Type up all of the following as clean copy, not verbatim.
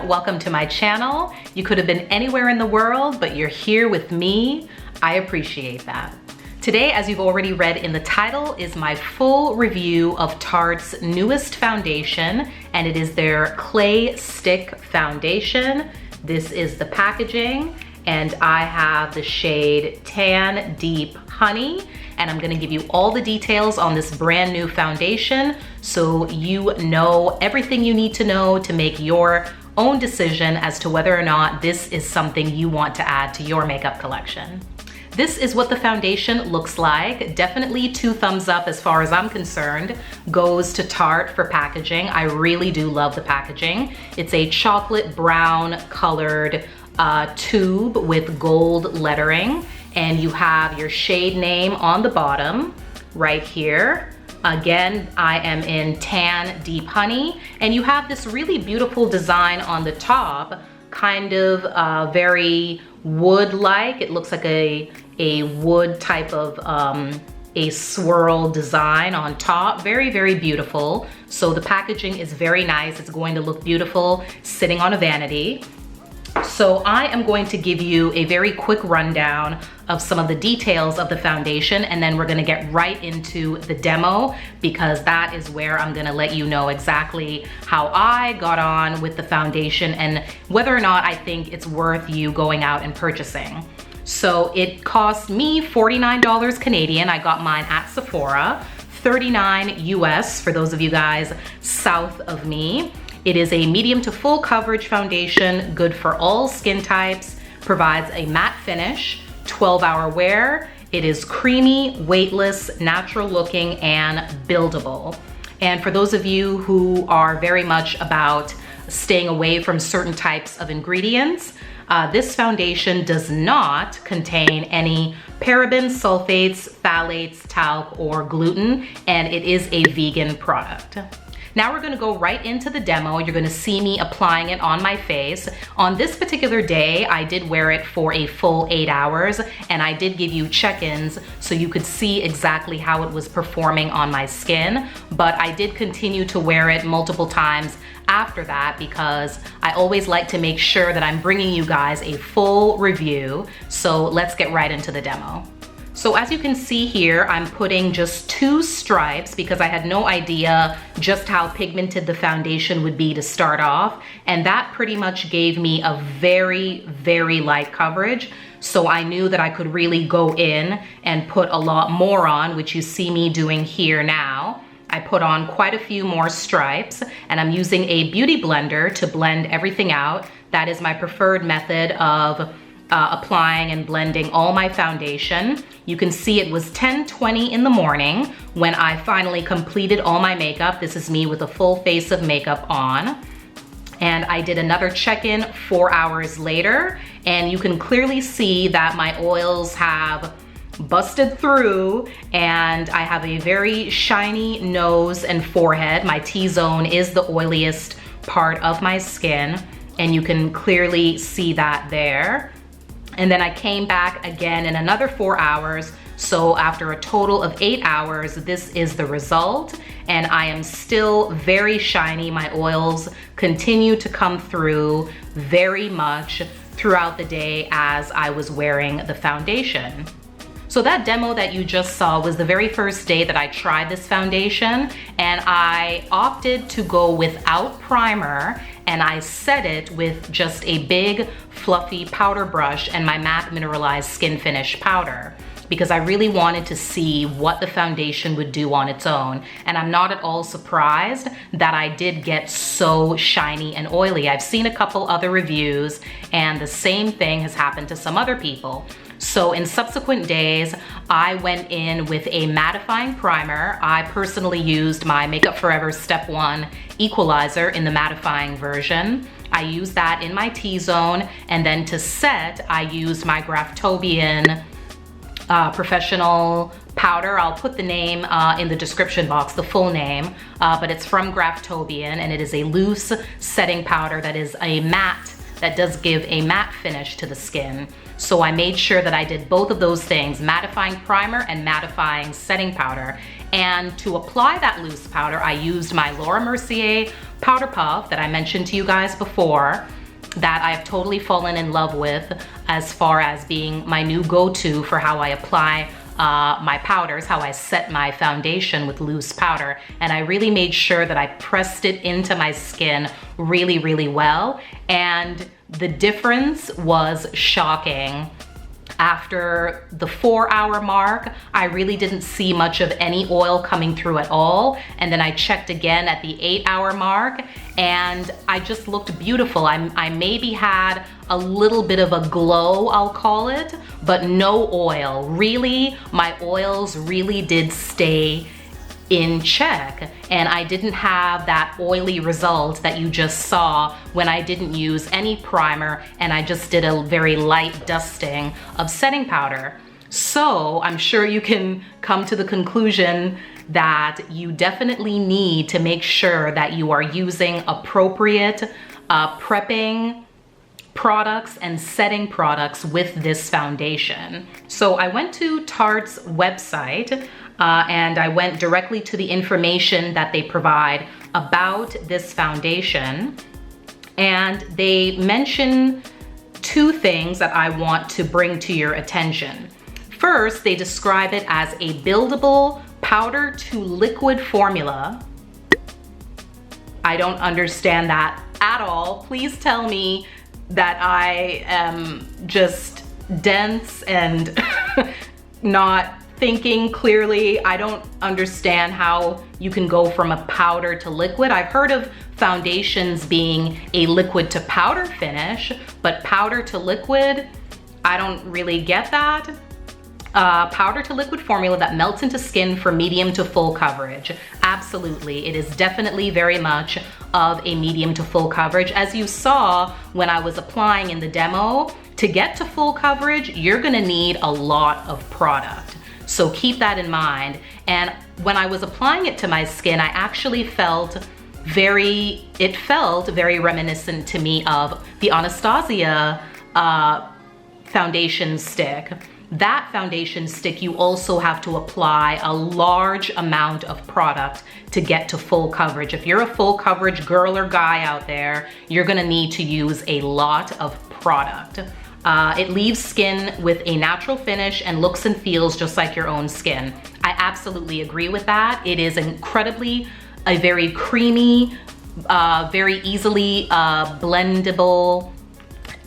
welcome to my channel. You could have been anywhere in the world, but you're here with me. I appreciate that. Today, as you've already read in the title, is my full review of Tarte's newest foundation, and it is their Clay Stick Foundation. This is the packaging, and I have the shade Tan Deep Honey, and I'm gonna give you all the details on this brand new foundation so you know everything you need to know to make your own decision as to whether or not this is something you want to add to your makeup collection. This is what the foundation looks like. Definitely 2 thumbs up as far as I'm concerned goes to Tarte for packaging. I really do love the packaging. It's a chocolate brown colored tube with gold lettering, and you have your shade name on the bottom right here. Again, I am in Tan Deep Honey, and you have this really beautiful design on the top, kind of very wood-like. It looks like a wood type of a swirl design on top. Very, very beautiful. So the packaging is very nice. It's going to look beautiful sitting on a vanity. So I am going to give you a very quick rundown of some of the details of the foundation, and then we're gonna get right into the demo, because that is where I'm gonna let you know exactly how I got on with the foundation and whether or not I think it's worth you going out and purchasing. So it cost me $49 Canadian. I got mine at Sephora, $39 US for those of you guys south of me. It is a medium to full coverage foundation, good for all skin types, provides a matte finish, 12-hour wear. It is creamy, weightless, natural looking, and buildable. And for those of you who are very much about staying away from certain types of ingredients, this foundation does not contain any parabens, sulfates, phthalates, talc, or gluten, and it is a vegan product. Now we're gonna go right into the demo. You're gonna see me applying it on my face. On this particular day, I did wear it for a full 8 hours, and I did give you check-ins so you could see exactly how it was performing on my skin, but I did continue to wear it multiple times after that because I always like to make sure that I'm bringing you guys a full review. So let's get right into the demo. So as you can see here, I'm putting just 2 stripes because I had no idea just how pigmented the foundation would be to start off. And that pretty much gave me a very, very light coverage. So I knew that I could really go in and put a lot more on, which you see me doing here now. I put on quite a few more stripes, and I'm using a beauty blender to blend everything out. That is my preferred method of applying and blending all my foundation. You can see it was 10:20 in the morning when I finally completed all my makeup. This is me with a full face of makeup on. And I did another check-in 4 hours later, and you can clearly see that my oils have busted through, and I have a very shiny nose and forehead. My T-zone is the oiliest part of my skin, and you can clearly see that there. And then I came back again in another 4 hours. So after a total of 8 hours, this is the result. And I am still very shiny. My oils continue to come through very much throughout the day as I was wearing the foundation. So that demo that you just saw was the very first day that I tried this foundation, and I opted to go without primer, and I set it with just a big fluffy powder brush and my matte Mineralize Skinfinish powder, because I really wanted to see what the foundation would do on its own. And I'm not at all surprised that I did get so shiny and oily. I've seen a couple other reviews, and the same thing has happened to some other people. So in subsequent days, I went in with a mattifying primer. I personally used my Makeup Forever Step 1 Equalizer in the mattifying version. I used that in my T-zone, and then to set, I used my Graftobian professional powder. I'll put the name in the description box, the full name, but it's from Graftobian, and it is a loose setting powder that is a matte, that does give a matte finish to the skin. So I made sure that I did both of those things, mattifying primer and mattifying setting powder. And to apply that loose powder, I used my Laura Mercier powder puff that I mentioned to you guys before, that I've totally fallen in love with as far as being my new go-to for how I apply my powders, how I set my foundation with loose powder. And I really made sure that I pressed it into my skin really, really well. And the difference was shocking. After the 4-hour mark, I really didn't see much of any oil coming through at all. And then I checked again at the 8-hour mark and I just looked beautiful. I maybe had a little bit of a glow, I'll call it, but no oil. Really, my oils really did stay in check, and I didn't have that oily result that you just saw when I didn't use any primer and I just did a very light dusting of setting powder. So I'm sure you can come to the conclusion that you definitely need to make sure that you are using appropriate prepping products and setting products with this foundation. So I went to Tarte's website and I went directly to the information that they provide about this foundation. And they mention two things that I want to bring to your attention. First, they describe it as a buildable powder to liquid formula. I don't understand that at all. Please tell me that I am just dense and not thinking clearly. I don't understand how you can go from a powder to liquid. I've heard of foundations being a liquid to powder finish, but powder to liquid, I don't really get that. Powder to liquid formula that melts into skin for medium to full coverage. Absolutely, it is definitely very much of a medium to full coverage. As you saw when I was applying in the demo, to get to full coverage, you're gonna need a lot of product. So keep that in mind. And when I was applying it to my skin, I actually felt it felt very reminiscent to me of the Anastasia foundation stick. That foundation stick, you also have to apply a large amount of product to get to full coverage. If you're a full coverage girl or guy out there, you're gonna need to use a lot of product. It leaves skin with a natural finish and looks and feels just like your own skin. I absolutely agree with that. It is incredibly a very creamy, very easily blendable,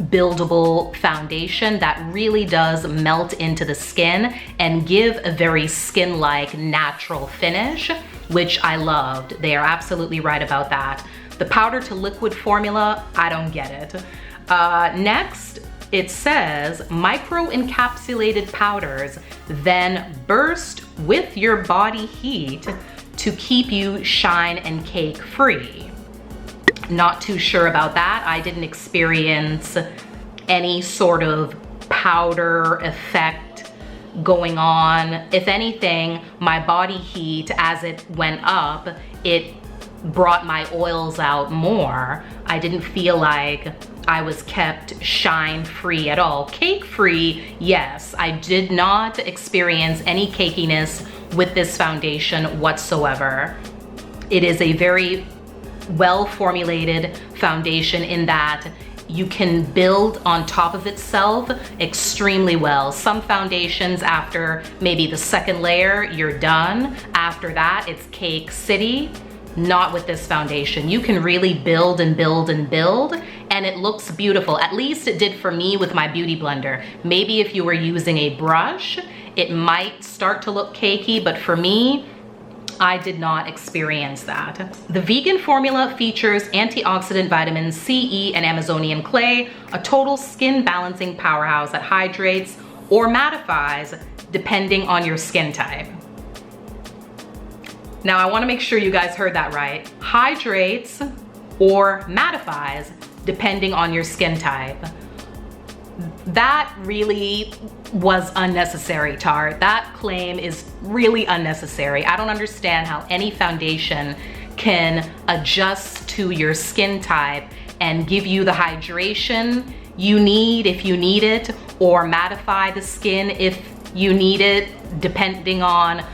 buildable foundation that really does melt into the skin and give a very skin-like natural finish, which I loved. They are absolutely right about that. The powder to liquid formula, I don't get it. Next, it says micro-encapsulated powders then burst with your body heat to keep you shine and cake free. Not too sure about that. I didn't experience any sort of powder effect going on. If anything, my body heat, as it went up, it brought my oils out more. I didn't feel like I was kept shine free at all. Cake free, yes. I did not experience any cakiness with this foundation whatsoever. It is a very well formulated foundation in that you can build on top of itself extremely well. Some foundations, after maybe the second layer, you're done. After that, it's cake city. Not with this foundation. You can really build and build and build, and it looks beautiful. At least it did for me with my beauty blender. Maybe if you were using a brush, it might start to look cakey, but for me, I did not experience that. The vegan formula features antioxidant vitamins C, E, and Amazonian clay, a total skin balancing powerhouse that hydrates or mattifies depending on your skin type. Now I wanna make sure you guys heard that right. Hydrates or mattifies depending on your skin type. That really was unnecessary, Tarte. That claim is really unnecessary. I don't understand how any foundation can adjust to your skin type and give you the hydration you need if you need it, or mattify the skin if you need it, depending on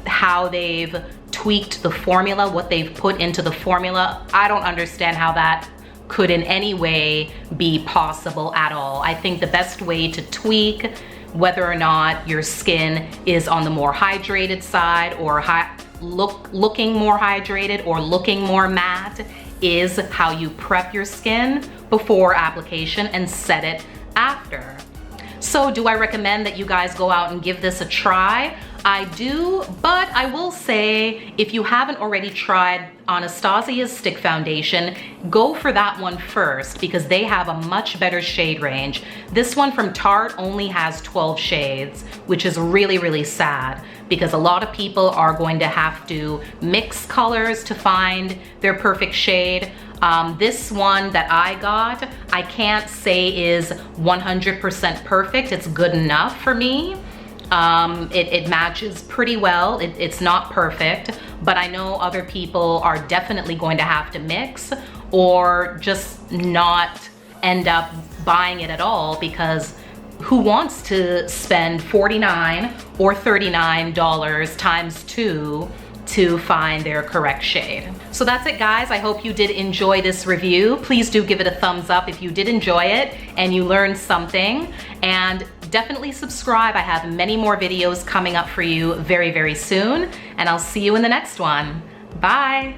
how they've tweaked the formula, what they've put into the formula. I don't understand how that could in any way be possible at all. I think the best way to tweak whether or not your skin is on the more hydrated side or looking more hydrated or looking more matte is how you prep your skin before application and set it after. So do I recommend that you guys go out and give this a try? I do, but I will say if you haven't already tried Anastasia's stick foundation, go for that one first because they have a much better shade range. This one from Tarte only has 12 shades, which is really, really sad because a lot of people are going to have to mix colors to find their perfect shade. This one that I got, I can't say is 100% perfect. It's good enough for me. It matches pretty well. It's not perfect, but I know other people are definitely going to have to mix or just not end up buying it at all because who wants to spend $49 or $39 times 2 to find their correct shade. So that's it, guys. I hope you did enjoy this review. Please do give it a thumbs up if you did enjoy it and you learned something, and definitely subscribe. I have many more videos coming up for you very, very soon, and I'll see you in the next one. Bye.